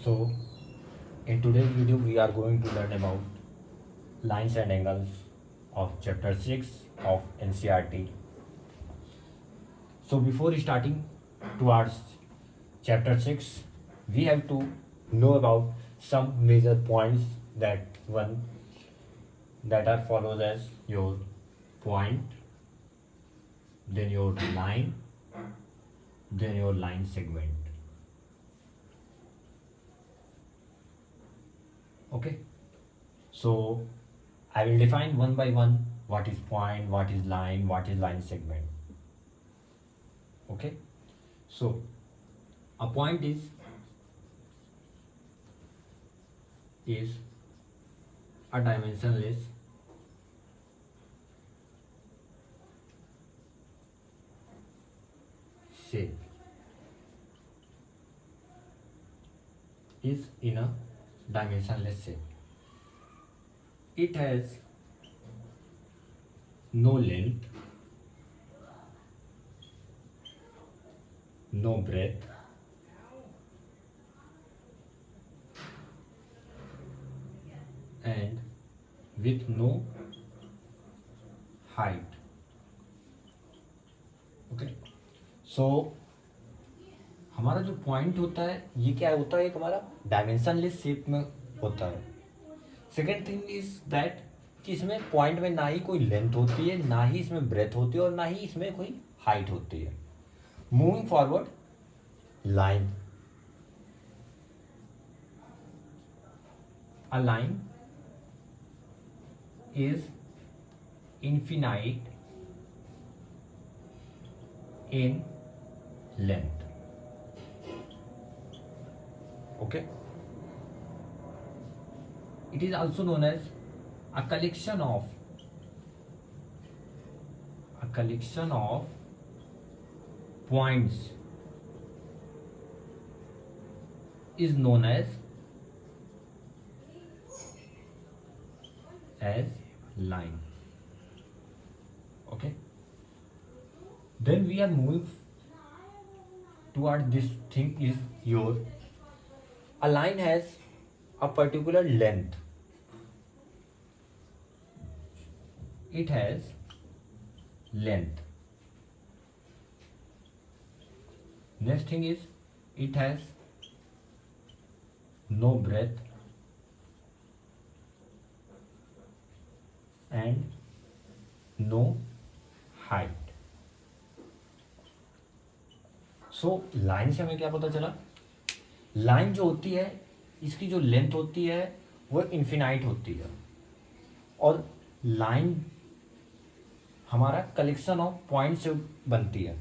So, in today's video, we are going to learn about lines and angles of chapter 6 of NCRT. So, before starting towards chapter 6, we have to know about some major points that are follows as your point, then your line, then your line segment. Okay. So I will define one by one what is point, what is line segment. Okay. So a point is a dimensionless shape. Is in a dimensionless shape. It has no length, no breadth, and with no height. Okay so हमारा जो point होता है ये क्या होता है, एक हमारा डायमेंशनलेस शेप में होता है. सेकेंड थिंग इज दैट कि इसमें पॉइंट में ना ही कोई लेंथ होती है, ना ही इसमें ब्रेथ होती है और ना ही इसमें कोई हाइट होती है. Moving forward, line. A line is infinite in length. Okay, it is also known as a collection of points is known as line. Okay, then we are moving toward this thing is your a line has a particular length. It has length. Next thing is it has no breadth and no height. So line से हमें क्या पता चला, line जो होती है इसकी जो लेंथ होती है वो इन्फिनाइट होती है और लाइन हमारा कलेक्शन ऑफ पॉइंट से बनती है.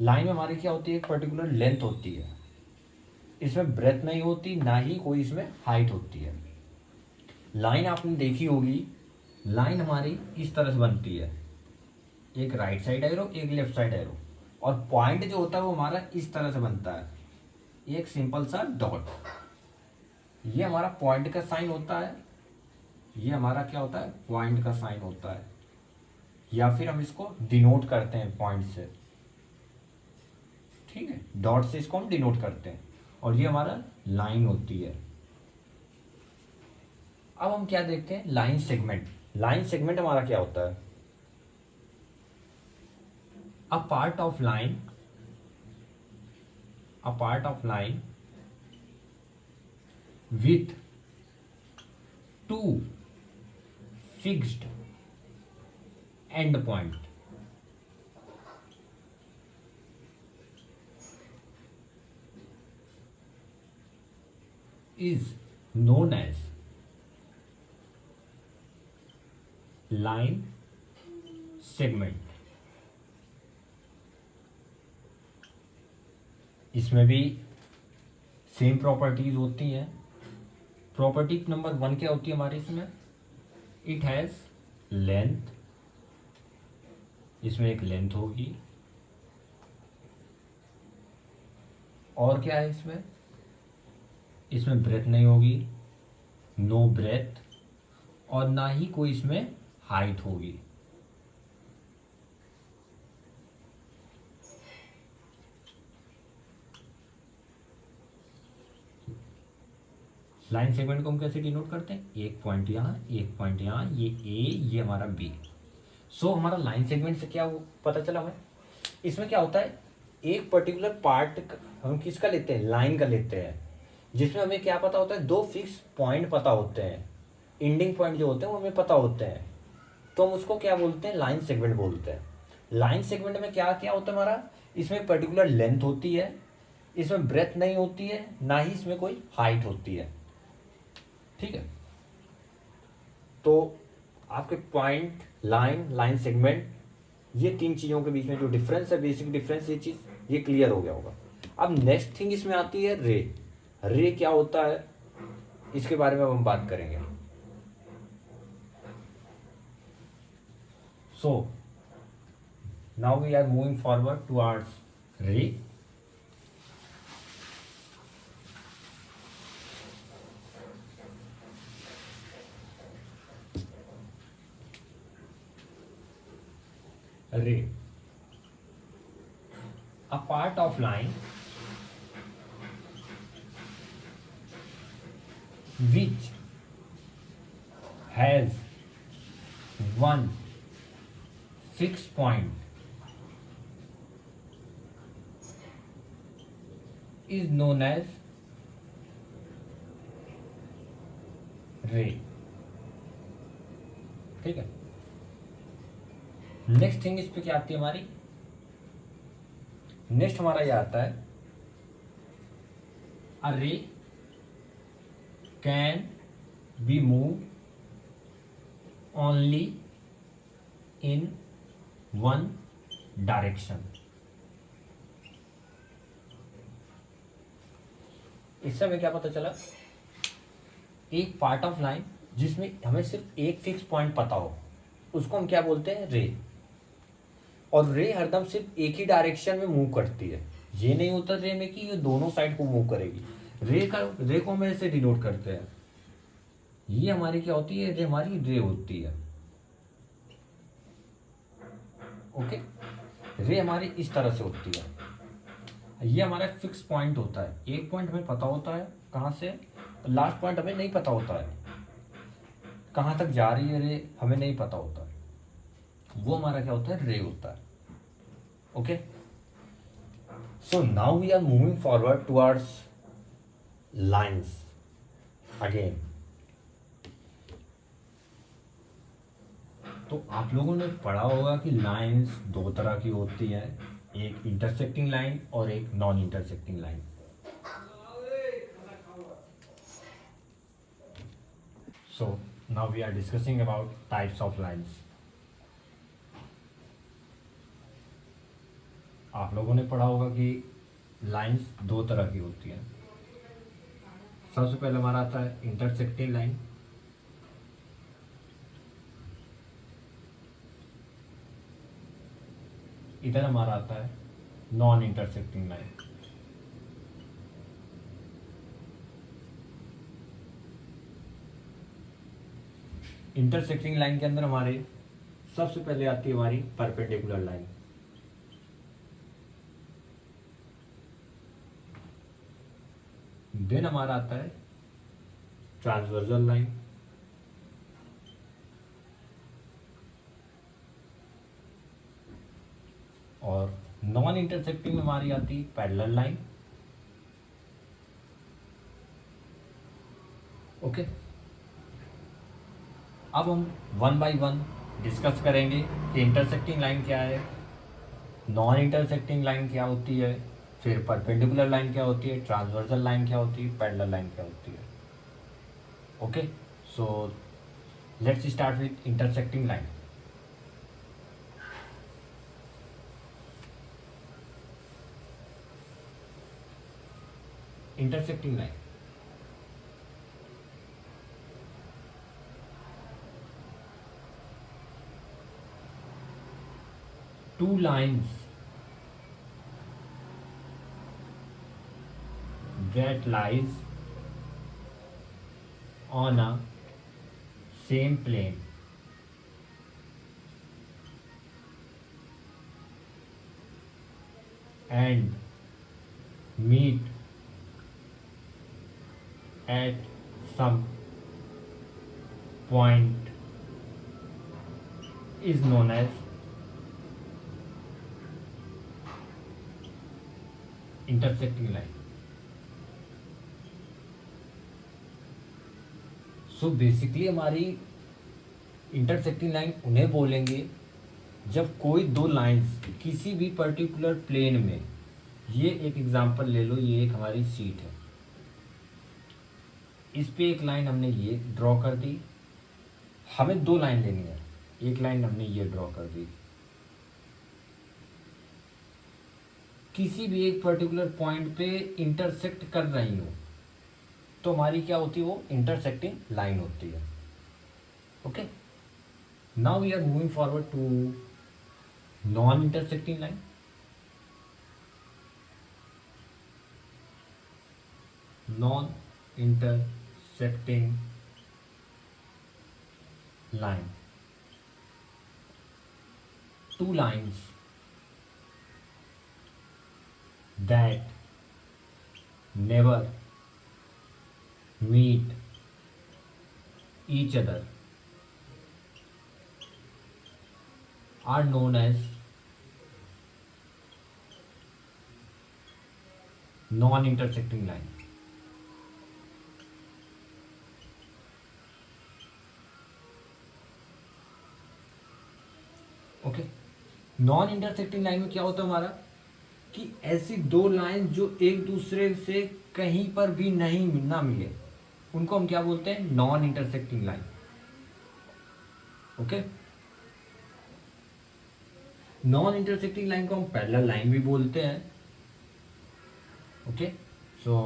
लाइन में हमारी क्या होती है, एक पर्टिकुलर लेंथ होती है, इसमें ब्रेथ नहीं होती, ना ही कोई इसमें हाइट होती है. लाइन आपने देखी होगी, लाइन हमारी इस तरह से बनती है, एक राइट साइड एरो एक लेफ्ट साइड एरो, और पॉइंट जो होता है वो हमारा इस तरह से बनता है, एक सिंपल सा डॉट. ये हमारा पॉइंट का साइन होता है, ये हमारा क्या होता है, पॉइंट का साइन होता है, या फिर हम इसको डिनोट करते हैं पॉइंट से. ठीक है, डॉट से इसको हम डिनोट करते हैं और ये हमारा लाइन होती है. अब हम क्या देखते हैं, लाइन सेगमेंट. लाइन सेगमेंट हमारा क्या होता है, a part of line with two fixed endpoint is known as line segment. इसमें भी सेम प्रॉपर्टीज होती हैं. प्रॉपर्टी नंबर 1 क्या होती है हमारी इसमें, इट हैज़ लेंथ, इसमें एक लेंथ होगी, और क्या है इसमें ब्रेथ नहीं होगी, नो ब्रेथ, और ना ही कोई इसमें हाइट होगी. लाइन सेगमेंट को हम कैसे डिनोट करते हैं, एक पॉइंट यहाँ, एक पॉइंट यहाँ, ये ए, ये हमारा बी। सो हमारा लाइन सेगमेंट से क्या पता चला हमें, इसमें क्या होता है, एक पर्टिकुलर पार्ट हम किसका लेते हैं, लाइन का लेते हैं, जिसमें हमें क्या पता होता है, दो फिक्स पॉइंट पता होते हैं, एंडिंग पॉइंट जो होते हैं वो हमें पता होते हैं, तो हम उसको क्या बोलते हैं, लाइन सेगमेंट बोलते हैं। लाइन सेगमेंट में क्या क्या होता है हमारा, इसमें पर्टिकुलर लेंथ होती है, इसमें ब्रेथ नहीं होती है, ना ही इसमें कोई हाइट होती है, ठीक है। तो आपके पॉइंट, लाइन, लाइन सेगमेंट, ये तीन चीज़ों के बीच में जो डिफरेंस है, बेसिक डिफरेंस, ये चीज़ ये क्लियर हो गया होगा। अब नेक्स्ट थिंग इसमें आती है रे। रे क्या होता है, इसके बारे में अब हम बात करेंगे। So now we are moving forward towards ray. Ray, a part of line which has one fixed point is known as ray, ठीक है। नेक्स्ट थिंग इस पे क्या आती है हमारी, नेक्स्ट हमारा ये आता है, अ रे can be move only in one direction. इससे हमें क्या पता चला, एक पार्ट ऑफ लाइन जिसमें हमें सिर्फ एक फिक्स पॉइंट पता हो, उसको हम क्या बोलते हैं, रे। और रे हरदम सिर्फ एक ही डायरेक्शन में मूव करती है, ये नहीं होता रे में कि ये दोनों साइड को मूव करेगी। रे को हम ऐसे डिनोट करते हैं, ये हमारी क्या होती है, रे हमारी रे होती है, ओके। रे हमारी इस तरह से होती है, ये हमारा फिक्स पॉइंट होता है, एक पॉइंट हमें पता होता है कहाँ से, लास्ट पॉइंट हमें नहीं पता होता है, कहाँ तक जा रही है रे हमें नहीं पता होता है, वो हमारा क्या होता है, रे होता है, okay. So now we are moving forward towards lines again. तो आप लोगों ने पढ़ा होगा कि लाइंस दो तरह की होती है, एक इंटरसेक्टिंग लाइन और एक non intersecting line. So now we are discussing about types of lines. आप लोगों ने पढ़ा होगा कि लाइंस दो तरह की होती हैं। सबसे पहले हमारा आता है इंटरसेक्टिंग लाइन, इधर हमारा आता है non intersecting line. Intersecting line के अंदर हमारे सबसे पहले आती है हमारी परपेंडिकुलर लाइन, देन हमारा आता है ट्रांसवर्सल लाइन, और नॉन इंटरसेक्टिंग में हमारी आती है पैरेलल लाइन, ओके। अब हम वन बाय वन डिस्कस करेंगे कि इंटरसेक्टिंग लाइन क्या है, नॉन इंटरसेक्टिंग लाइन क्या होती है, फिर परपेंडिकुलर लाइन क्या होती है, ट्रांसवर्सल लाइन क्या होती है, पैरेलल लाइन क्या होती है, okay. So let's start with intersecting line. Intersecting line, two lines that lies on a same plane and meet at some point is known as intersecting line. So basically हमारी intersecting line उन्हें बोलेंगे जब कोई दो lines किसी भी particular plane में, ये एक एग्जांपल ले लो, ये एक हमारी सीट है, इस पे एक लाइन हमने ये ड्रॉ कर दी, हमें दो लाइन लेनी है, एक लाइन हमने ये ड्रॉ कर दी, किसी भी एक पर्टिकुलर पॉइंट पे इंटरसेक्ट कर रही हो तो हमारी क्या होती है, वो इंटरसेक्टिंग लाइन होती है. Okay, now we are moving forward to non intersecting line. Non intersecting line, two lines that never meet each other are known as non-intersecting line. Okay, non intersecting line में क्या होता है हमारा कि ऐसी दो लाइन जो एक दूसरे से कहीं पर भी नहीं ना मिले, उनको हम क्या बोलते हैं, non intersecting line. Okay, non intersecting line को हम पैरेलल लाइन भी बोलते हैं. ओके, सो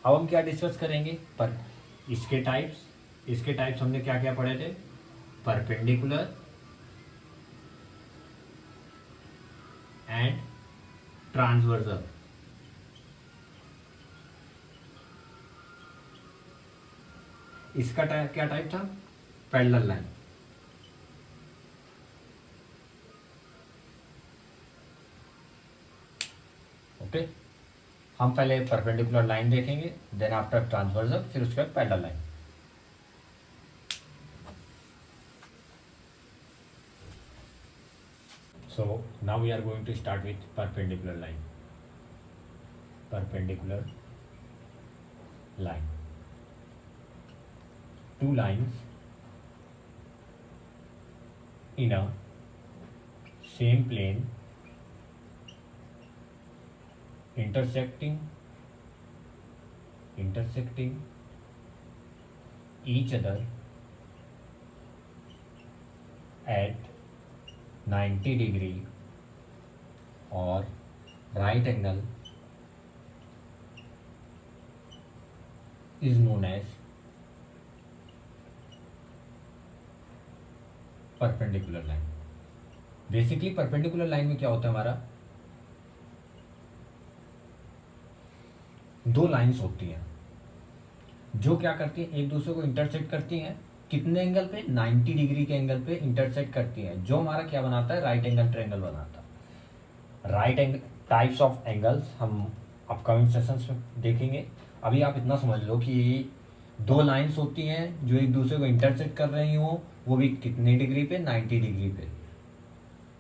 अब हम क्या डिस्कस करेंगे, पर इसके टाइप्स हमने क्या क्या पढ़े थे, परपेंडिकुलर एंड ट्रांसवर्सल. इसका क्या टाइप था, पैरेलल लाइन. ओके, हम पहले परपेंडिकुलर लाइन देखेंगे, देन आफ्टर ट्रांसवर्सल, फिर उसके बाद parallel line. So now we are going to start with perpendicular line. Perpendicular line. Two lines in a same plane intersecting each other at 90 degree or right angle is known as perpendicular line. Basically perpendicular line में क्या होता है हमारा, दो lines होती हैं जो क्या करती हैं, एक दूसरे को इंटरसेक्ट करती हैं. कितने एंगल पे, 90 डिग्री के एंगल पे इंटरसेक्ट करती हैं, जो हमारा क्या बनाता है, राइट एंगल ट्रायंगल बनाता है. Right angle types of angles हम अपकमिंग सेशंस में देखेंगे. अभी आप इतना समझ लो कि दो लाइंस होती हैं जो एक दूसरे को इंटरसेक्ट कर रही हो, वो भी कितने डिग्री पे, 90 डिग्री पे,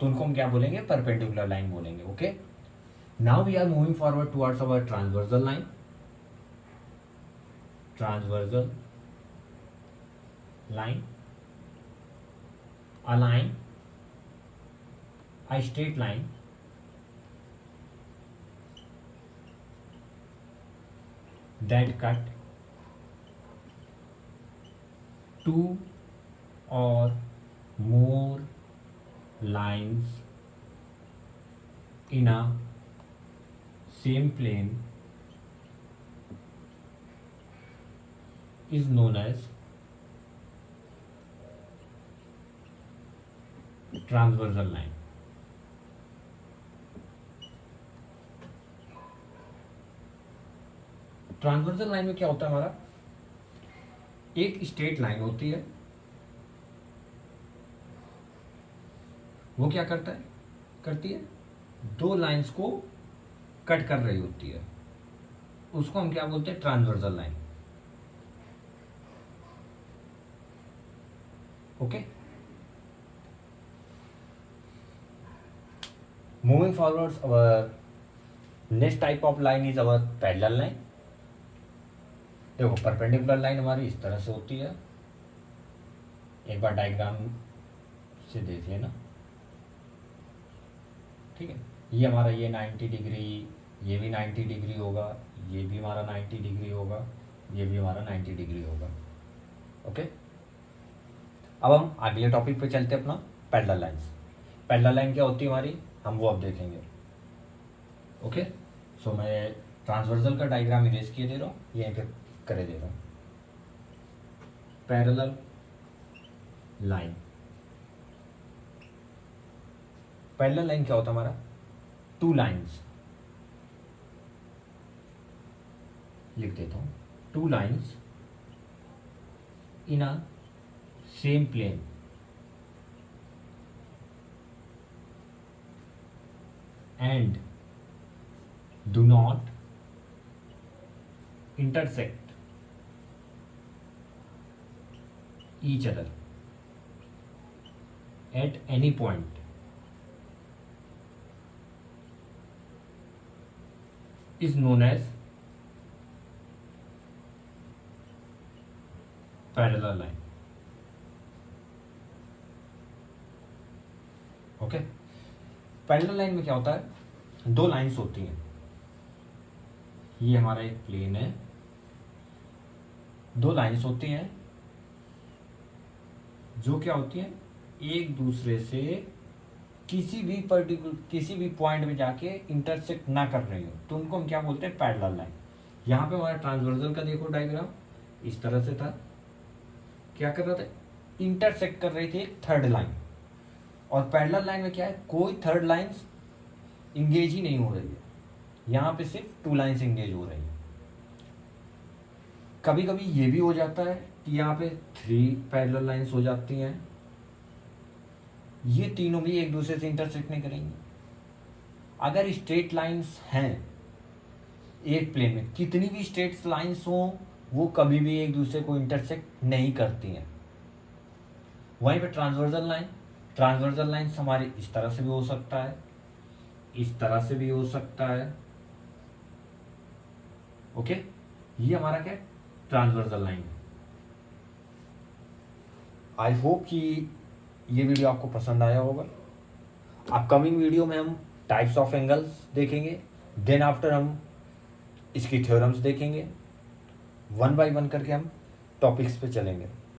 तो उनको हम क्या बोलेंगे, परपेंडिकुलर लाइन बोलेंगे. Okay, now we are moving forward towards our transversal line. Transversal line, a line, a straight line that cut two or more lines in a same plane is known as transversal line. Transversal line में क्या होता है हमारा, एक straight line होती है, वो क्या करती है, दो लाइंस को कट कर रही होती है, उसको हम क्या बोलते हैं, transversal line. Okay, moving forwards our next type of line is our parallel line. देखो परपेंडिकुलर लाइन हमारी इस तरह से होती है, एक बार डायग्राम से देख लेना, ठीक है। ये हमारा ये 90 डिग्री, ये भी 90 डिग्री होगा, ये भी हमारा 90 डिग्री होगा, ये भी हमारा 90 डिग्री होगा। ओके, अब हम अगले टॉपिक पे चलते हैं अपना पैरेलल लाइंस। पैरेलल लाइन क्या होती है हमारी, हम वो अब देखेंगे। ओके, सो मैं ट्रांसवर्सल का डायग्राम इरेज किए दे रहा हूँ, यहीं पे करे दे रहा हूँ। पैरेलल लाइन, पैरेलल लाइन क्या होता है हमारा, टू लाइंस, लिख देता हूँ, two lines in a same plane and do not intersect each other at any point is known as parallel line. Okay, parallel line में क्या होता है, दो लाइंस होती हैं, ये हमारा एक प्लेन है, दो लाइंस होती हैं जो क्या होती हैं, एक दूसरे से किसी भी पॉइंट में जाके इंटरसेक्ट ना कर रही हो, तो उनको हम क्या बोलते हैं, पैरेलल लाइन। यहाँ पे हमारा ट्रांसवर्सल का देखो डायग्राम इस तरह से था, क्या कर रहा था, इंटरसेक्ट कर रही थी एक थर्ड लाइन, और पैरेलल लाइन में क्या है, कोई थर्ड लाइंस इंगेज ही नहीं हो रही है, यहाँ पे सिर्फ टू लाइंस इंगेज हो रही है। कभी कभी ये भी हो जाता है कि यहाँ पे 3 पैरेलल लाइंस हो जाती हैं, ये तीनों भी एक दूसरे से इंटरसेक्ट नहीं करेंगी। अगर स्ट्रेट लाइंस हैं एक प्लेन में, कितनी भी स्ट्रेट लाइंस हों, वो कभी भी एक दूसरे को इंटरसेक्ट नहीं करती हैं। वहीं पे ट्रांसवर्सल लाइंस हमारे इस तरह से भी हो सकता है, इस तरह से भी हो सकता है। ओके, ये हमारा क्या है, ट्रांसवर्सल लाइन। आई होप कि ये वीडियो आपको पसंद आया होगा। अपकमिंग वीडियो में हम टाइप्स ऑफ एंगल्स देखेंगे, देन आफ्टर हम इसकी थ्योरम्स देखेंगे, 1 बाय 1 करके हम टॉपिक्स पे चलेंगे।